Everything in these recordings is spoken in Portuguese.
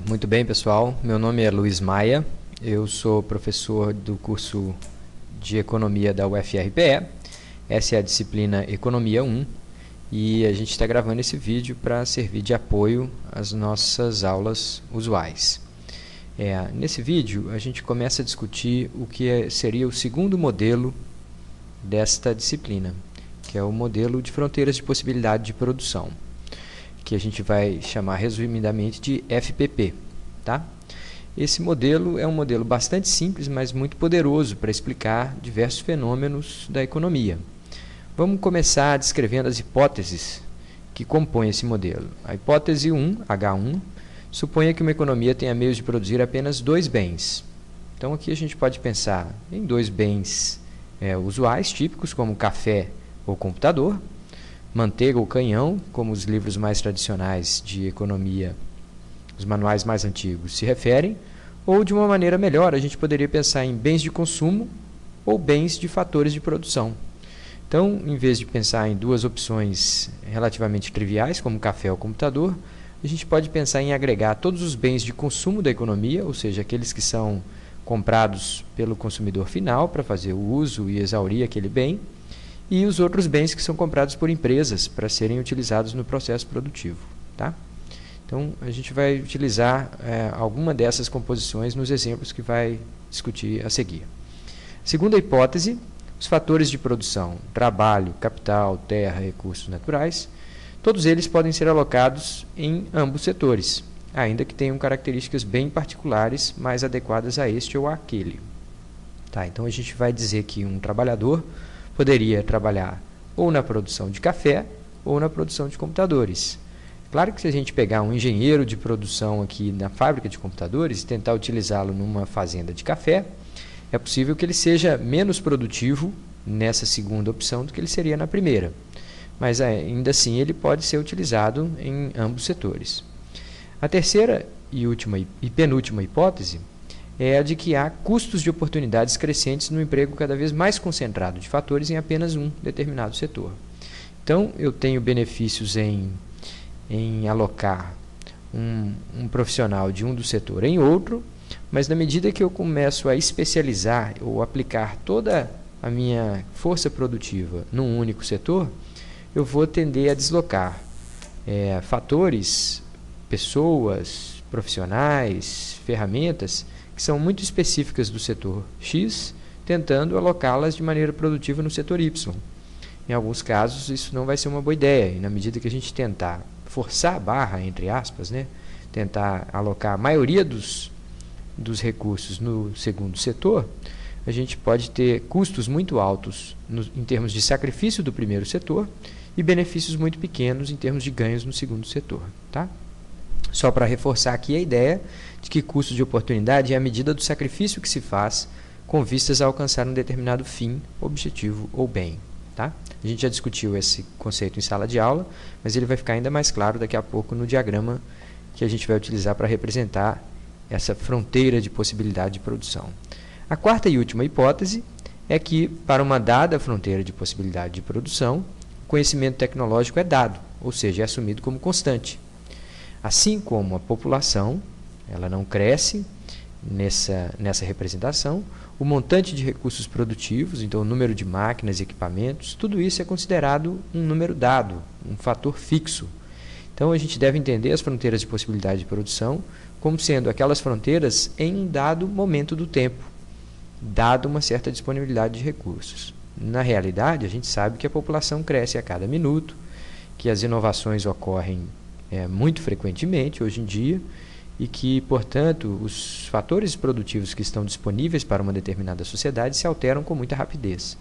Muito bem, pessoal. Meu nome é Luiz Maia. Eu sou professor do curso de Economia da UFRPE. Essa é a disciplina Economia 1 e a gente está gravando esse vídeo para servir de apoio às nossas aulas usuais. Nesse vídeo, a gente começa a discutir o que seria o segundo modelo desta disciplina, que é o modelo de fronteiras de possibilidade de produção, que a gente vai chamar resumidamente de FPP, tá? Esse modelo é um modelo bastante simples, mas muito poderoso para explicar diversos fenômenos da economia. Vamos começar descrevendo as hipóteses que compõem esse modelo. A hipótese 1, H1, suponha que uma economia tenha meios de produzir apenas dois bens. Então aqui a gente pode pensar em dois bens usuais, típicos, como café ou computador, manteiga ou canhão, como os livros mais tradicionais de economia, os manuais mais antigos se referem, ou de uma maneira melhor, a gente poderia pensar em bens de consumo ou bens de fatores de produção. Então, em vez de pensar em duas opções relativamente triviais, como café ou computador, a gente pode pensar em agregar todos os bens de consumo da economia, ou seja, aqueles que são comprados pelo consumidor final para fazer o uso e exaurir aquele bem, e os outros bens que são comprados por empresas para serem utilizados no processo produtivo. Tá? Então, a gente vai utilizar alguma dessas composições nos exemplos que vai discutir a seguir. Segunda hipótese, os fatores de produção, trabalho, capital, terra, recursos naturais, todos eles podem ser alocados em ambos setores, ainda que tenham características bem particulares, mais adequadas a este ou àquele. Tá? Então, a gente vai dizer que um trabalhador poderia trabalhar ou na produção de café ou na produção de computadores. Claro que se a gente pegar um engenheiro de produção aqui na fábrica de computadores e tentar utilizá-lo numa fazenda de café, é possível que ele seja menos produtivo nessa segunda opção do que ele seria na primeira. Mas ainda assim ele pode ser utilizado em ambos setores. A terceira e penúltima hipótese é a de que há custos de oportunidades crescentes no emprego cada vez mais concentrado de fatores em apenas um determinado setor. Então, eu tenho benefícios em alocar um profissional de um do setor em outro, mas na medida que eu começo a especializar ou aplicar toda a minha força produtiva num único setor, eu vou tender a deslocar fatores, pessoas, profissionais, ferramentas que são muito específicas do setor X, tentando alocá-las de maneira produtiva no setor Y. Em alguns casos, isso não vai ser uma boa ideia, e na medida que a gente tentar forçar a barra, entre aspas, tentar alocar a maioria dos recursos no segundo setor, a gente pode ter custos muito altos em termos de sacrifício do primeiro setor e benefícios muito pequenos em termos de ganhos no segundo setor. Tá? Só para reforçar aqui a ideia de que custo de oportunidade é a medida do sacrifício que se faz com vistas a alcançar um determinado fim, objetivo ou bem. Tá? A gente já discutiu esse conceito em sala de aula, mas ele vai ficar ainda mais claro daqui a pouco no diagrama que a gente vai utilizar para representar essa fronteira de possibilidade de produção. A quarta e última hipótese é que, para uma dada fronteira de possibilidade de produção, o conhecimento tecnológico é dado, ou seja, é assumido como constante. Assim como a população, ela não cresce nessa representação, o montante de recursos produtivos, então o número de máquinas e equipamentos, tudo isso é considerado um número dado, um fator fixo. Então a gente deve entender as fronteiras de possibilidade de produção como sendo aquelas fronteiras em um dado momento do tempo, dado uma certa disponibilidade de recursos. Na realidade, a gente sabe que a população cresce a cada minuto, que as inovações ocorrem muito frequentemente hoje em dia e que, portanto, os fatores produtivos que estão disponíveis para uma determinada sociedade se alteram com muita rapidez.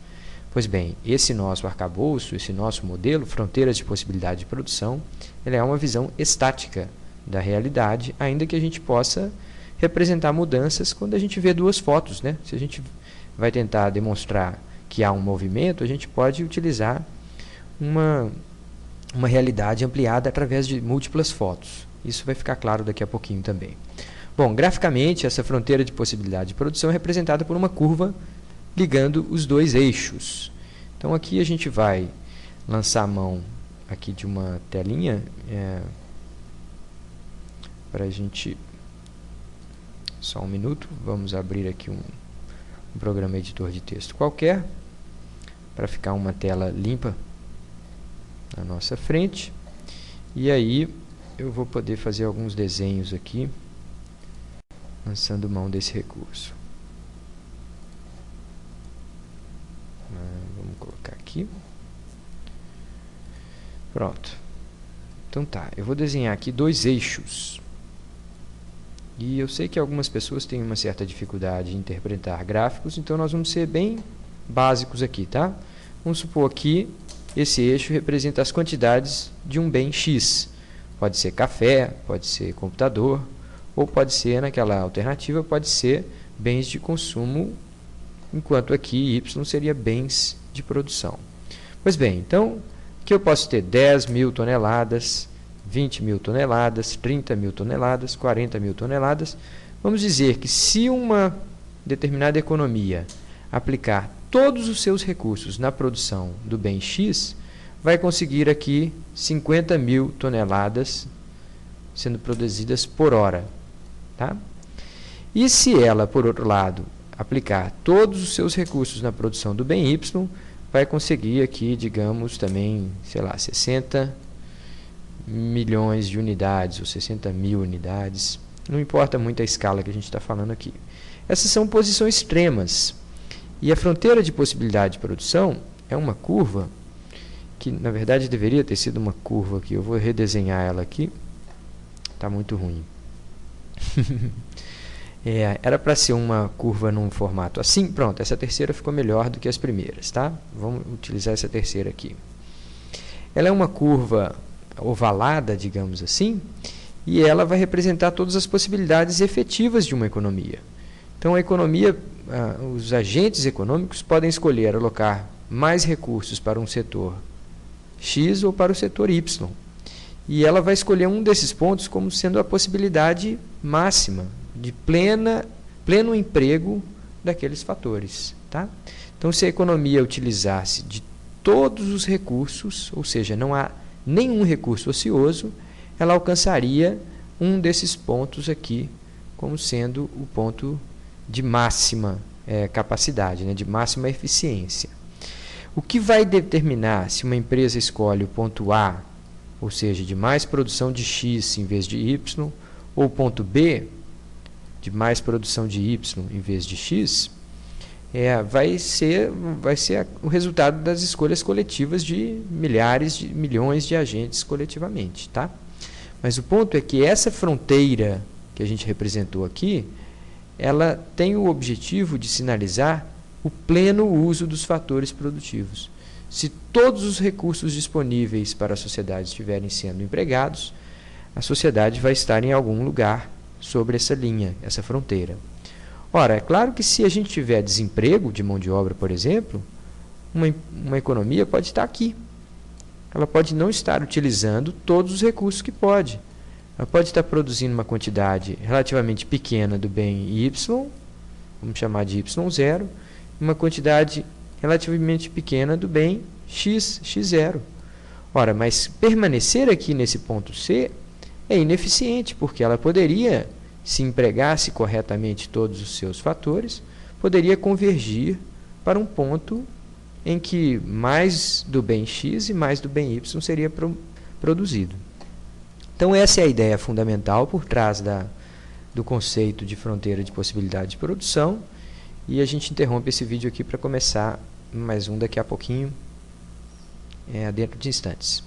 Pois bem, esse nosso arcabouço, esse nosso modelo, fronteiras de possibilidade de produção, ele é uma visão estática da realidade, ainda que a gente possa representar mudanças quando a gente vê duas fotos. Se a gente vai tentar demonstrar que há um movimento, a gente pode utilizar uma realidade ampliada através de múltiplas fotos. Isso vai ficar claro daqui a pouquinho também. Bom, graficamente, essa fronteira de possibilidade de produção é representada por uma curva ligando os dois eixos. Então, aqui a gente vai lançar a mão aqui de uma telinha para a gente... Só um minuto, vamos abrir aqui um programa editor de texto qualquer, para ficar uma tela limpa na nossa frente. E aí eu vou poder fazer alguns desenhos aqui, lançando mão desse recurso. Vamos colocar aqui. Pronto. Então tá, eu vou desenhar aqui dois eixos. E eu sei que algumas pessoas têm uma certa dificuldade em interpretar gráficos, então nós vamos ser bem básicos aqui, tá? Vamos supor que esse eixo representa as quantidades de um bem X. Pode ser café, pode ser computador, ou pode ser, naquela alternativa, pode ser bens de consumo, enquanto aqui Y seria bens de produção. Pois bem, então, aqui eu posso ter 10 mil toneladas, 20 mil toneladas, 30 mil toneladas, 40 mil toneladas. Vamos dizer que se uma determinada economia aplicar todos os seus recursos na produção do bem X, vai conseguir aqui 50 mil toneladas sendo produzidas por hora. Tá? E se ela, por outro lado, aplicar todos os seus recursos na produção do bem Y, vai conseguir aqui, digamos, também, sei lá, 60 milhões de unidades ou 60 mil unidades. Não importa muito a escala que a gente está falando aqui. Essas são posições extremas. E a fronteira de possibilidade de produção é uma curva que, na verdade, deveria ter sido uma curva aqui. Eu vou redesenhar ela aqui. Está muito ruim. Era para ser uma curva num formato assim. Pronto, essa terceira ficou melhor do que as primeiras, tá? Vamos utilizar essa terceira aqui. Ela é uma curva ovalada, digamos assim, e ela vai representar todas as possibilidades efetivas de uma economia. Então, a economia, os agentes econômicos podem escolher alocar mais recursos para um setor X ou para o setor Y. E ela vai escolher um desses pontos como sendo a possibilidade máxima de pleno emprego daqueles fatores. Tá? Então, se a economia utilizasse de todos os recursos, ou seja, não há nenhum recurso ocioso, ela alcançaria um desses pontos aqui como sendo o ponto de máxima capacidade, né, de máxima eficiência. O que vai determinar se uma empresa escolhe o ponto A, ou seja, de mais produção de X em vez de Y, ou o ponto B, de mais produção de Y em vez de X, vai ser o resultado das escolhas coletivas de milhares de milhões de agentes coletivamente. Tá? Mas o ponto é que essa fronteira que a gente representou aqui, ela tem o objetivo de sinalizar o pleno uso dos fatores produtivos. Se todos os recursos disponíveis para a sociedade estiverem sendo empregados, a sociedade vai estar em algum lugar sobre essa linha, essa fronteira. Ora, é claro que se a gente tiver desemprego de mão de obra, por exemplo, uma economia pode estar aqui. Ela pode não estar utilizando todos os recursos que pode. Ela pode estar produzindo uma quantidade relativamente pequena do bem Y, vamos chamar de Y0, uma quantidade relativamente pequena do bem X, X0. Ora, mas permanecer aqui nesse ponto C é ineficiente, porque ela poderia, se empregasse corretamente todos os seus fatores, poderia convergir para um ponto em que mais do bem X e mais do bem Y seria produzido. Então, essa é a ideia fundamental por trás do conceito de fronteira de possibilidade de produção. E a gente interrompe esse vídeo aqui para começar mais um daqui a pouquinho, dentro de instantes.